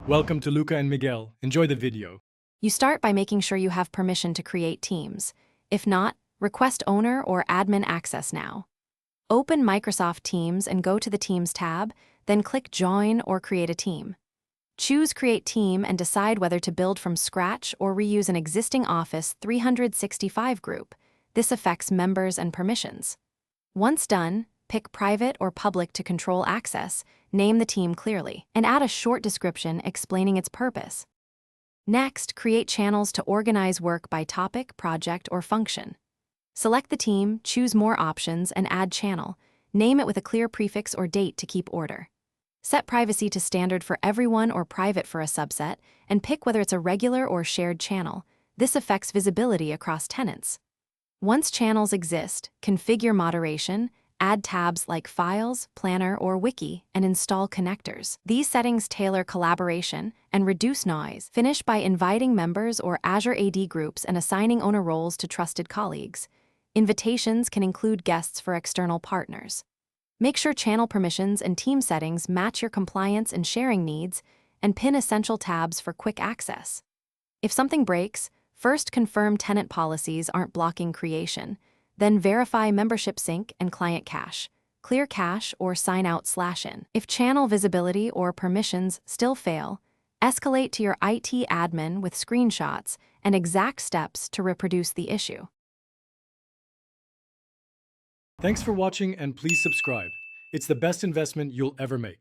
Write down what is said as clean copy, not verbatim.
Welcome to Luca and Miguel. Enjoy the video. You start by making sure you have permission to create teams. If not, request owner or admin access now. Open Microsoft Teams and go to the Teams tab, then click Join or Create a Team. Choose Create Team and decide whether to build from scratch or reuse an existing Office 365 group. This affects members and permissions. Once done, pick private or public to control access, name the team clearly, and add a short description explaining its purpose. Next, create channels to organize work by topic, project, or function. Select the team, choose More Options, and add channel. Name it with a clear prefix or date to keep order. Set privacy to standard for everyone or private for a subset, and pick whether it's a regular or shared channel. This affects visibility across tenants. Once channels exist, configure moderation, add tabs like Files, Planner, or Wiki, and install connectors. These settings tailor collaboration and reduce noise. Finish by inviting members or Azure AD groups and assigning owner roles to trusted colleagues. Invitations can include guests for external partners. Make sure channel permissions and team settings match your compliance and sharing needs, and pin essential tabs for quick access. If something breaks, first confirm tenant policies aren't blocking creation. Then verify membership sync and client cache, clear cache, or sign out/in. If channel visibility or permissions still fail, escalate to your IT admin with screenshots and exact steps to reproduce the issue. Thanks for watching and please subscribe. It's the best investment you'll ever make.